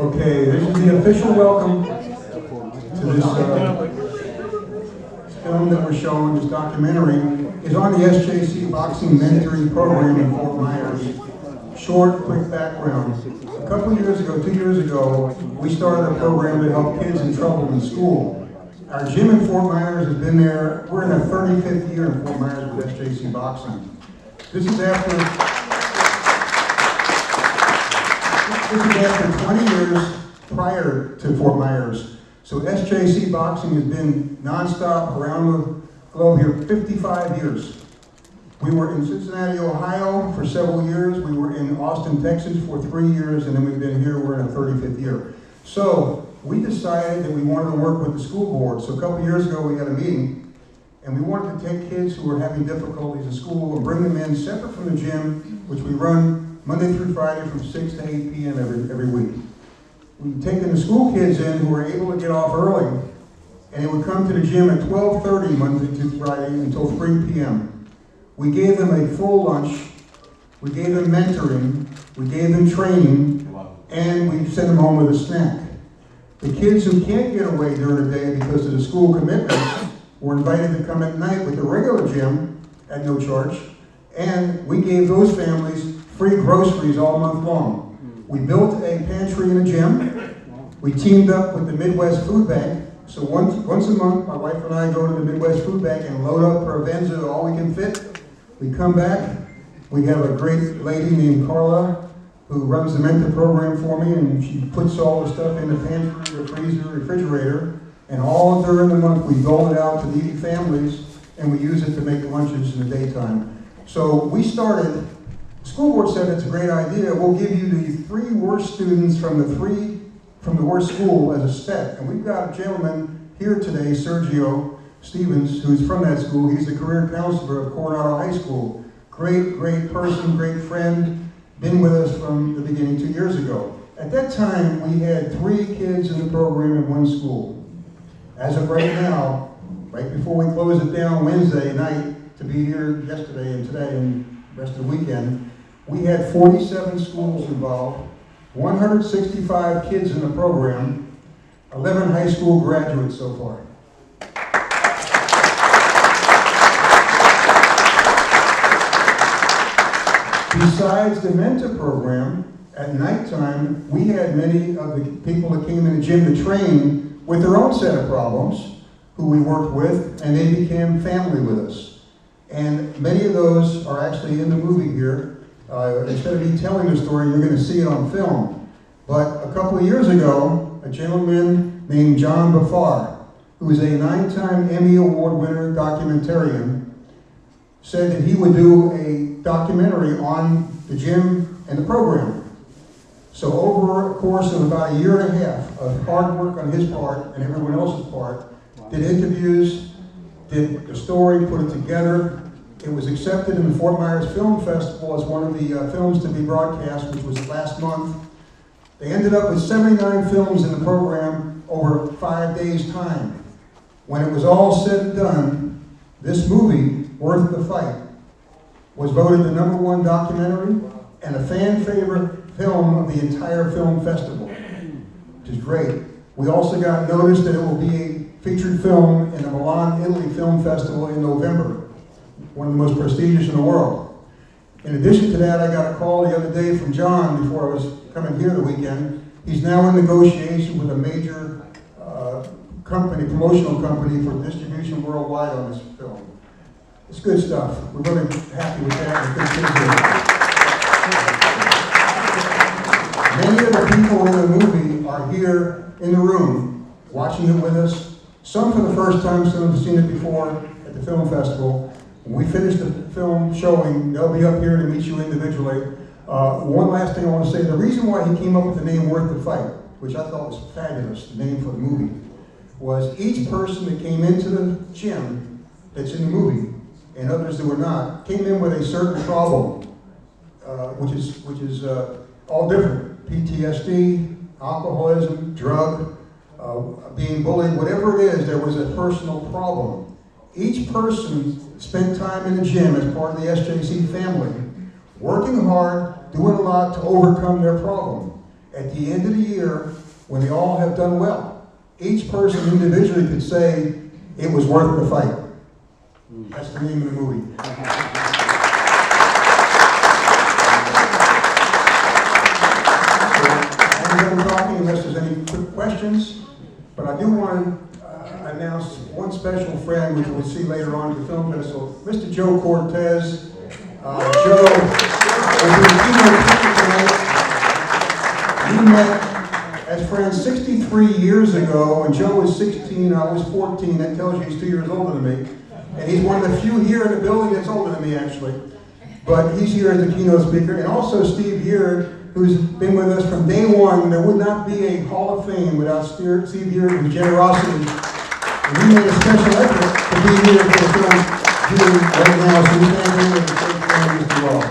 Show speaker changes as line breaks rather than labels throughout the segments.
Okay, this is the official welcome to this film that we're showing, this documentary, is on the SJC Boxing Mentoring Program in Fort Myers. Short, quick background. A couple years ago, 2 years ago, we started a program to help kids in trouble in school. Our gym in Fort Myers has been there, we're in our 35th year in Fort Myers with SJC Boxing. This is after 20 years prior to Fort Myers. So SJC Boxing has been nonstop around the globe here 55 years. We were in Cincinnati, Ohio for several years. We were in Austin, Texas for 3 years, and then we've been here, we're in our 35th year. So we decided that we wanted to work with the school board. So a couple years ago we had a meeting, and we wanted to take kids who were having difficulties in school and bring them in separate from the gym, which we run Monday through Friday from 6 to 8 p.m. every week. We've taken the school kids in who were able to get off early, and they would come to the gym at 12:30 Monday to Friday until 3 p.m. We gave them a full lunch, we gave them mentoring, we gave them training, and we sent them home with a snack. The kids who can't get away during the day because of the school commitments were invited to come at night with the regular gym at no charge, and we gave those families free groceries all month long. We built a pantry in the gym. We teamed up with the Midwest Food Bank. So once a month, my wife and I go to the Midwest Food Bank and load up our Venza all we can fit. We come back. We have a great lady named Carla who runs the mentor program for me, and she puts all the stuff in the pantry, the freezer, refrigerator, and all during the month we dole it out to needy families, and we use it to make lunches in the daytime. So we started. The school board said it's a great idea. We'll give you the 3 worst students from the worst school as a step. And we've got a gentleman here today, Sergio Stevens, who's from that school. He's the career counselor of Coronado High School. Great person, great friend. Been with us from the beginning 2 years ago. At that time, we had 3 kids in the program in one school. As of right now, right before we close it down Wednesday night to be here yesterday and today and the rest of the weekend, we had 47 schools involved, 165 kids in the program, 11 high school graduates so far. Besides the mentor program, at nighttime, we had many of the people that came in the gym to train with their own set of problems, who we worked with, and they became family with us. And many of those are actually in the movie here. Instead of me telling the story, you're going to see it on film. But a couple of years ago, a gentleman named John Bafar, who is a 9-time Emmy Award winner documentarian, said that he would do a documentary on the gym and the program. So over a course of about a year and a half of hard work on his part and everyone else's part, did interviews, did the story, put it together. It was accepted in the Fort Myers Film Festival as one of the films to be broadcast, which was last month. They ended up with 79 films in the program over 5 days' time. When it was all said and done, this movie, Worth the Fight, was voted the #1 documentary and a fan favorite film of the entire film festival, which is great. We also got notice that it will be a featured film in the Milan, Italy Film Festival in November, one of the most prestigious in the world. In addition to that, I got a call the other day from John before I was coming here the weekend. He's now in negotiation with a major promotional company for distribution worldwide on this film. It's good stuff. We're really happy with that. Many of the people in the movie are here in the room watching it with us. Some for the first time, some have seen it before at the film festival. When we finish the film showing, they'll be up here to meet you individually. One last thing I want to say, the reason why he came up with the name Worth the Fight, which I thought was fabulous, the name for the movie, was each person that came into the gym that's in the movie, and others that were not, came in with a certain problem, which is all different. PTSD, alcoholism, drug, being bullied, whatever it is, there was a personal problem. Each person spent time in the gym as part of the SJC family, working hard, doing a lot to overcome their problem. at the end of the year, when they all have done well, each person individually could say it was worth the fight. That's the name of the movie. I'm done talking unless there's any quick questions, but I do want to announce one special friend, which we'll see later on at the film festival, Mr. Joe Cortez. Joe will be the keynote speaker tonight. We met as friends 63 years ago, when Joe was 16, I was 14. That tells you he's 2 years older than me. And he's one of the few here in the building that's older than me, actually. But he's here as the keynote speaker. And also Steve here, who's been with us from day one. There would not be a Hall of Fame without Steve here and his generosity. And he made a special effort to be here for the film here right now. So we thank him and the great families as well.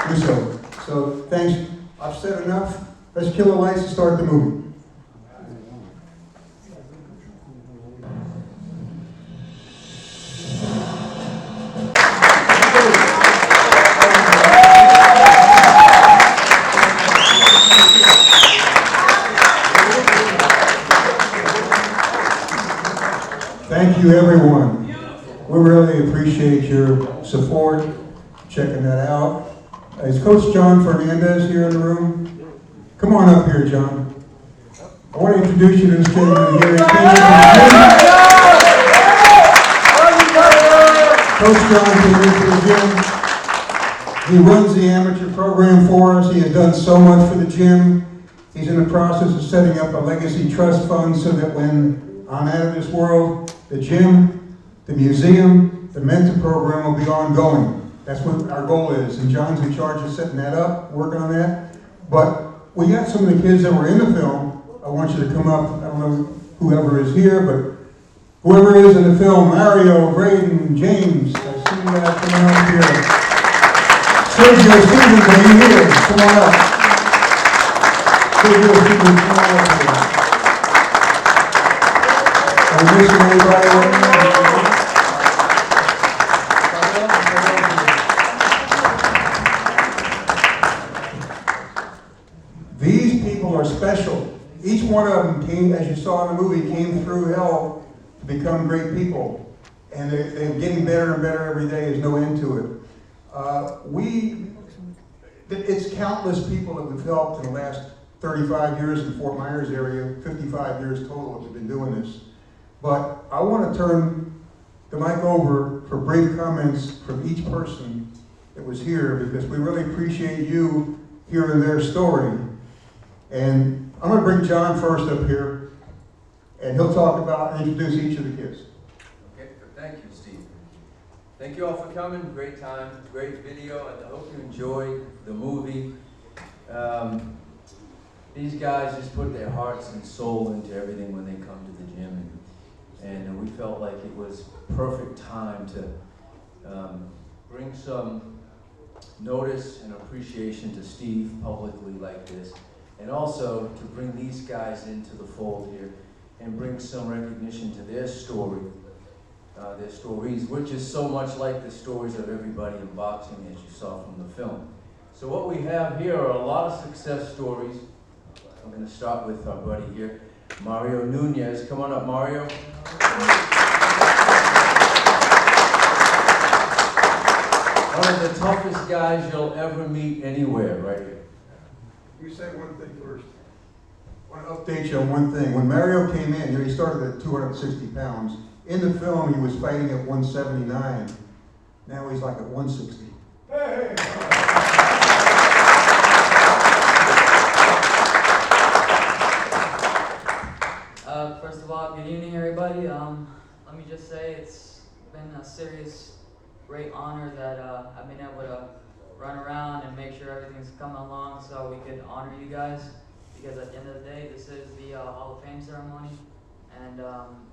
Do so. So thanks. I've said enough. Let's kill the lights and start the movie. Thank you, everyone. We really appreciate your support, checking that out. Is Coach John Fernandez here in the room? Come on up here, John. I want to introduce you to this gentleman here. Coach John came into the gym. He runs the amateur program for us. He has done so much for the gym. He's in the process of setting up a legacy trust fund so that when I'm out of this world, the gym, the museum, the mentor program will be ongoing. That's what our goal is. And John's in charge of setting that up, working on that. But we got some of the kids that were in the film. I want you to come up. I don't know whoever is here, but whoever is in the film, Mario, Braden, James, I see you guys coming up here. Sergio Stevens, are you here? Come on up. Sergio Stevens, come on up here. Are we missing anybody right now? These people are special. Each one of them came, as you saw in the movie, came through hell to become great people. And they're getting better and better every day. There's no end to it. It's countless people that we've helped in the last 35 years in the Fort Myers area, 55 years total that we've been doing this. But I want to turn the mic over for brief comments from each person that was here, because we really appreciate you hearing their story. And I'm going to bring John first up here, and he'll talk about and introduce each of the kids.
Okay, thank you, Steve. Thank you all for coming. Great time, great video, and I hope you enjoyed the movie. These guys just put their hearts and soul into everything when they come to the gym, and we felt like it was perfect time to bring some notice and appreciation to Steve publicly like this, and also to bring these guys into the fold here and bring some recognition to their story, their stories, which is so much like the stories of everybody in boxing, as you saw from the film. So what we have here are a lot of success stories. I'm going to start with our buddy here, Mario Nunez. Come on up, Mario. One of the toughest guys you'll ever meet anywhere, right here.
You say one thing first. I want to update you on one thing. When Mario came in, he started at 260 pounds. In the film, he was fighting at 179. Now he's like at 160. Hey!
First of all, good evening, everybody. Let me just say it's been a serious, great honor that I've been able to run around and make sure everything's coming along so we could honor you guys, because at the end of the day, this is the Hall of Fame ceremony, and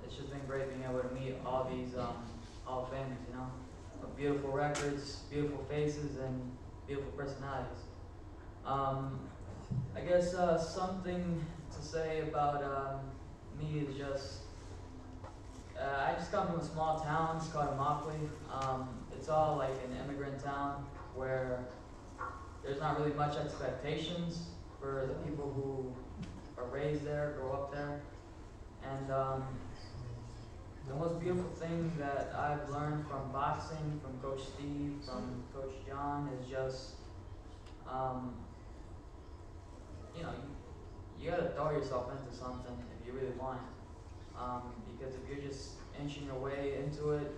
it's just been great being able to meet all these Hall of Famers, you know, with beautiful records, beautiful faces, and beautiful personalities. I guess something to say about me is just, I just come from a small town. It's called Immokalee. It's all like an immigrant town where there's not really much expectations. for the people who are raised there, grow up there. And the most beautiful thing that I've learned from boxing, from Coach Steve, from Coach John is just, you know, you gotta throw yourself into something if you really want it. Because if you're just inching your way into it,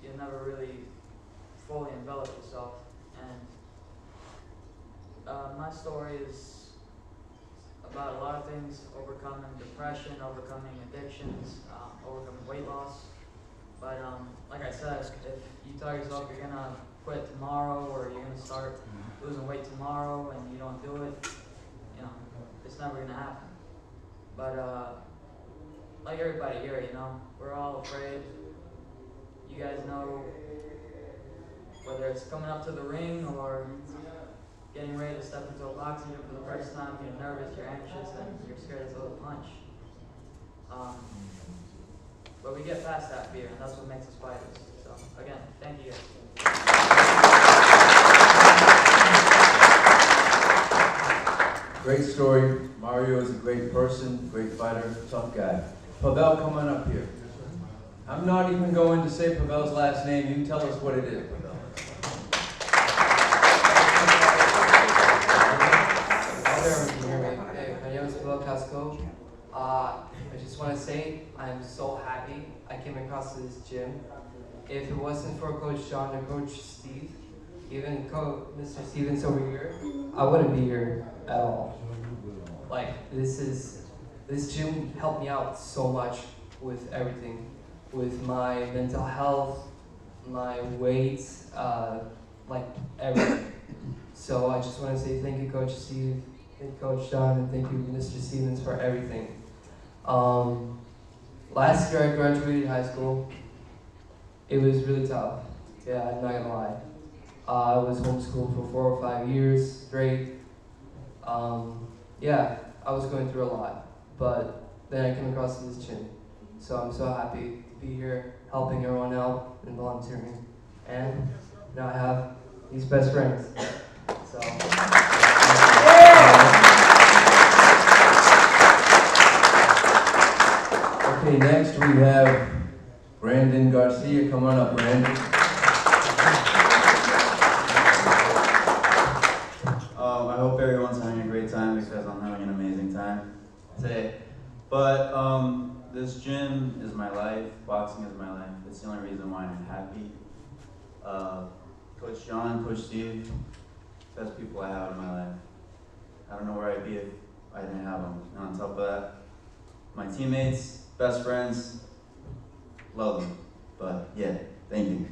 you'll never really fully envelop yourself. And my story is about a lot of things: overcoming depression, overcoming addictions, overcoming weight loss. But like I said, if you tell yourself you're gonna quit tomorrow or you're gonna start losing weight tomorrow and you don't do it, you know, it's never gonna happen. But like everybody here, you know, we're all afraid. You guys know, whether it's coming up to the ring or getting ready to step into a boxing gym for the first time, you're nervous, you're anxious, and you're scared to throw a punch. But we get past that fear, and that's what makes us fighters. So again, thank you guys.
Great story. Mario is a great person, great fighter, tough guy. Pavel, come on up here. I'm not even going to say Pavel's last name. You tell us what it is, Pavel.
Okay, my name is Pavel Casco. I just want to say I'm so happy I came across this gym. If it wasn't for Coach John and Coach Steve, even Mr. Stevens over here, I wouldn't be here at all. Like, this gym helped me out so much with everything, with my mental health, my weight, like everything. So I just want to say thank you, Coach Steve, thank you, Coach John, and thank you, Mr. Stevens, for everything. Last year I graduated high school. It was really tough. Yeah, I'm not gonna lie. I was homeschooled for 4 or 5 years straight. Yeah, I was going through a lot, but then I came across this gym. So I'm so happy to be here, helping everyone out and volunteering. And now I have these best friends. So.
Okay, next we have Brandon Garcia. Come on up, Brandon.
I hope everyone's having a great time because I'm having an amazing time today. But this gym is my life. Boxing is my life. It's the only reason why I'm happy. Coach John, Coach Steve, best people I have in my life. I don't know where I'd be if I didn't have them. And on top of that, my teammates, best friends, love them. But yeah, thank you.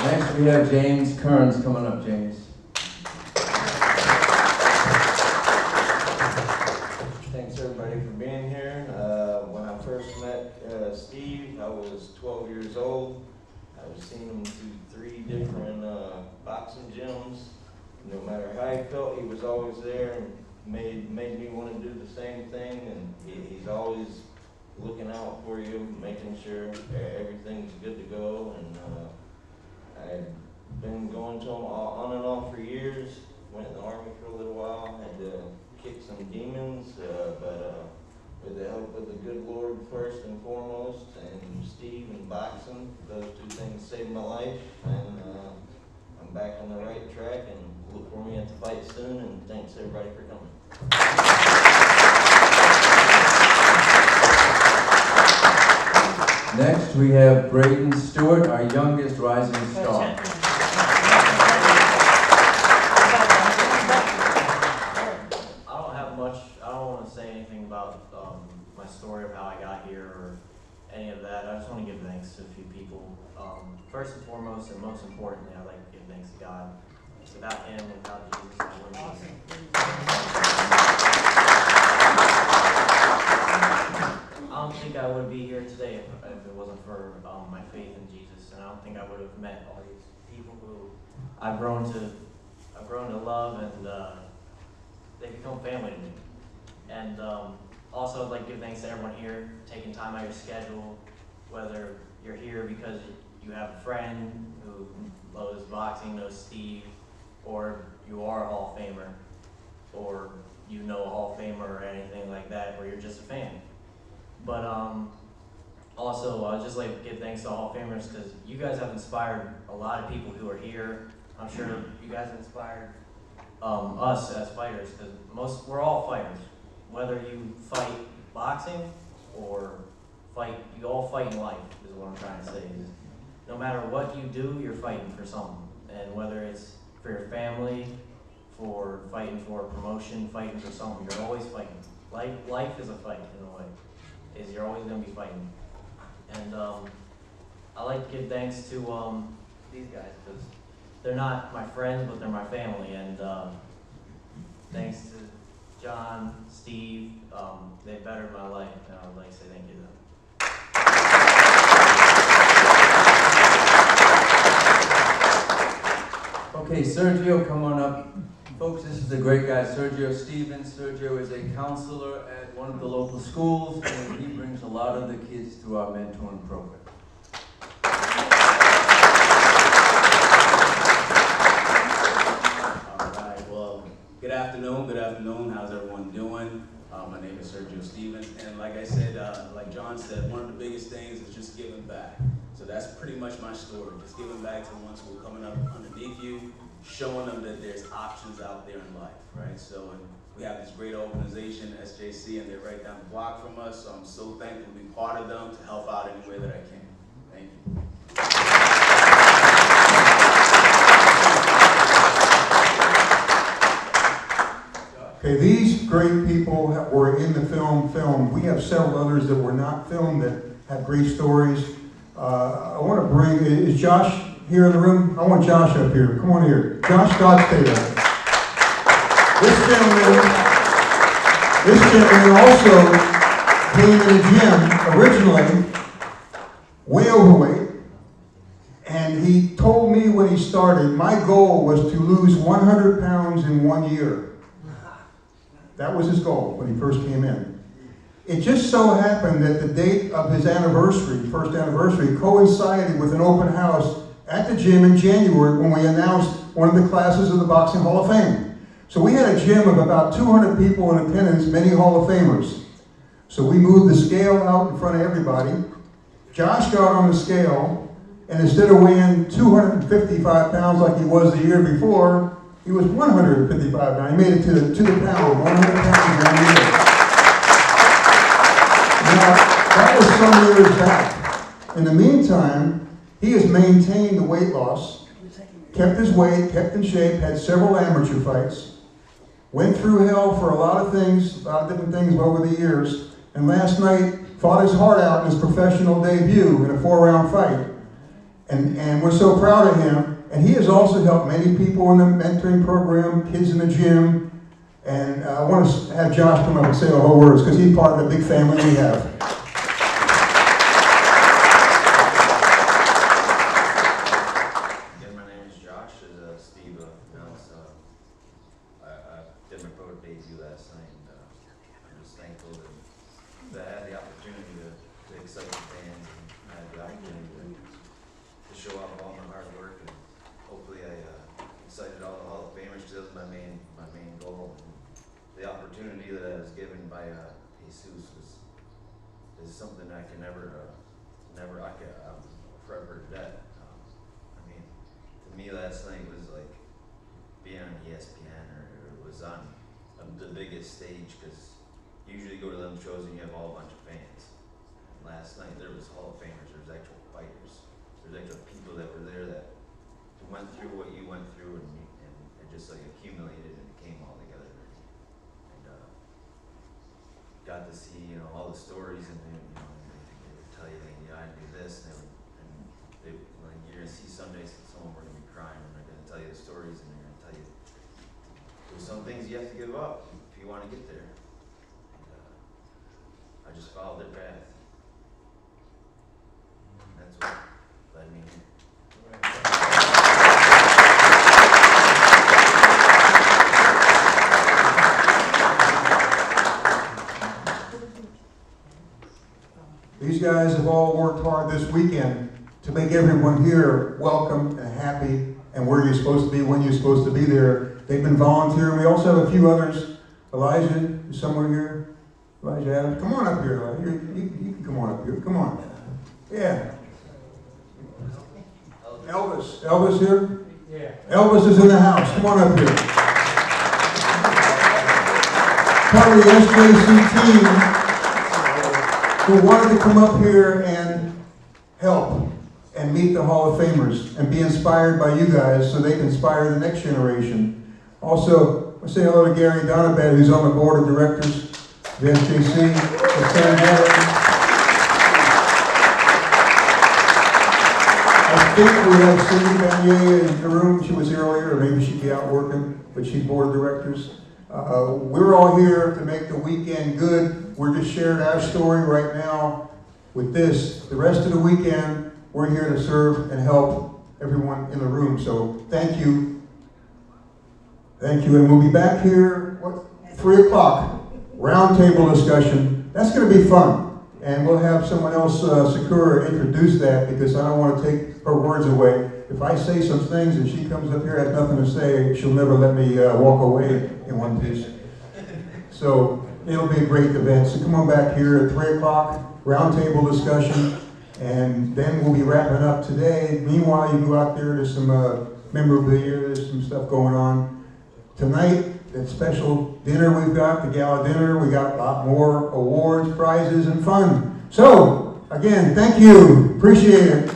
Next we have James Kearns. Come on up, James.
Thanks everybody for being here. When I first met Steve, I was 12 years old. I was seeing him do 3 different boxing gyms. No matter how he felt, he was always there and made me want to do the same thing. And he's always looking out for you, making sure everything's good to go. And I've been going to him on and off for years. Went in the Army for a little while, had to kick some demons, but with the help of the good Lord first and foremost, and Steve and boxing, those 2 things saved my life, and I'm back on the right track, and look for me at the fight soon, and thanks everybody for coming.
Next we have Braden Stewart, our youngest rising star.
My story of how I got here or any of that. I just want to give thanks to a few people. First and foremost, and most importantly, I'd like to give thanks to God. Without Him, without Jesus, I wouldn't I don't think I would be here today if it wasn't for my faith in Jesus, and I don't think I would have met all these people who I've grown to love, and they become family to me. And also, I'd like to give thanks to everyone here, taking time out of your schedule, whether you're here because you have a friend who loves boxing, knows Steve, or you are a Hall of Famer, or you know a Hall of Famer or anything like that, or you're just a fan. But also, I'd just like to give thanks to Hall of Famers because you guys have inspired a lot of people who are here. I'm sure you guys have inspired us as fighters because we're all fighters. Whether you fight boxing or you all fight in life is what I'm trying to say. No matter what you do, you're fighting for something. And whether it's for your family, for fighting for a promotion, fighting for something, you're always fighting. Life is a fight in a way. You're always going to be fighting. And I like to give thanks to these guys because they're not my friends, but they're my family. And thanks to John, Steve, they bettered my life, and I would like to say thank you to them.
Okay, Sergio, come on up. Folks, this is a great guy, Sergio Stevens. Sergio is a counselor at one of the local schools, and he brings a lot of the kids through our mentoring program.
All right, well, good afternoon. How's everyone doing? My name is Sergio Stevens, and like I said, like John said, one of the biggest things is just giving back. So that's pretty much my story, just giving back to the ones who are coming up underneath you, showing them that there's options out there in life, right? So, and we have this great organization, SJC, and they're right down the block from us, so I'm so thankful to be part of them, to help out any way that I can. Thank you.
Okay, these great people were in the film. We have several others that were not filmed that have great stories. I want to bring, is Josh here in the room? I want Josh up here. Come on here. Josh Gottstader. This gentleman also came in the gym originally way overweight, and he told me when he started, my goal was to lose 100 pounds in 1 year. That was his goal when he first came in. It just so happened that the date of his anniversary, first anniversary, coincided with an open house at the gym in January when we announced one of the classes of the Boxing Hall of Fame. So we had a gym of about 200 people in attendance, many Hall of Famers. So we moved the scale out in front of everybody. Josh got on the scale, and instead of weighing 255 pounds like he was the year before, he was 155 pounds. He made it to the pound, 100 pounds in 1 year. Now, that was some years back. In the meantime, he has maintained the weight loss, kept his weight, kept in shape, had several amateur fights, went through hell for a lot of things, a lot of different things over the years, and last night fought his heart out in his professional debut in a 4-round fight. And we're so proud of him. And he has also helped many people in the mentoring program, kids in the gym. And I want to have Josh come up and say a whole words because he's part of the big family we have.
Again, my name is Josh, as Steve announced. I did my pro debut last night, and I'm just thankful that I had the opportunity to excite the fans, and I had the opportunity to show off all my hard work, and hopefully I excited all the Hall of Famers, because that was my main goal. And the opportunity that I was given by Jesus is something I can I'm forever debt. I mean, to me last night was like being on ESPN, or it was on the biggest stage, because usually you go to them shows and you have all a bunch of fans. And last night there was Hall of Famers, there was actual fighters, there's actual people that were there that went through what you went through, and it just like accumulated and came all together. And got to see, all the stories, and they would tell you, I do this, and like, you're gonna see someday someone we're gonna be crying, and they're gonna tell you the stories, and they're gonna tell you there's some things you have to give up if you want to get there. And I just followed their path. And that's what led me here.
These guys have all worked hard this weekend to make everyone here welcome and happy and where you're supposed to be, when you're supposed to be there. They've been volunteering. We also have a few others. Elijah is somewhere here. Elijah Adams. Come on up here, Elijah. You can come on up here. Come on. Yeah. Elvis. Elvis here? Yeah. Elvis is in the house. Come on up here. Part of the SJC team who wanted to come up here and help and meet the Hall of Famers and be inspired by you guys so they can inspire the next generation. Also, I say hello to Gary Donabed, who's on the board of directors of the SJC. I think we have Cindy Vanier in the room. She was here earlier, or maybe she'd be out working, but she's board of directors. We're all here to make the weekend good. We're just sharing our story right now with this. The rest of the weekend, we're here to serve and help everyone in the room. So thank you. Thank you. And we'll be back here, 3 o'clock, roundtable discussion. That's going to be fun. And we'll have someone else, Sakura, introduce that because I don't want to take her words away. If I say some things and she comes up here and has nothing to say, she'll never let me walk away in one piece. So it'll be a great event. So come on back here at 3 o'clock, roundtable discussion, and then we'll be wrapping up today. Meanwhile, you go out there, there's some memorabilia, there's some stuff going on. Tonight, that special dinner we've got, the gala dinner, we got a lot more awards, prizes, and fun. So, again, thank you. Appreciate it.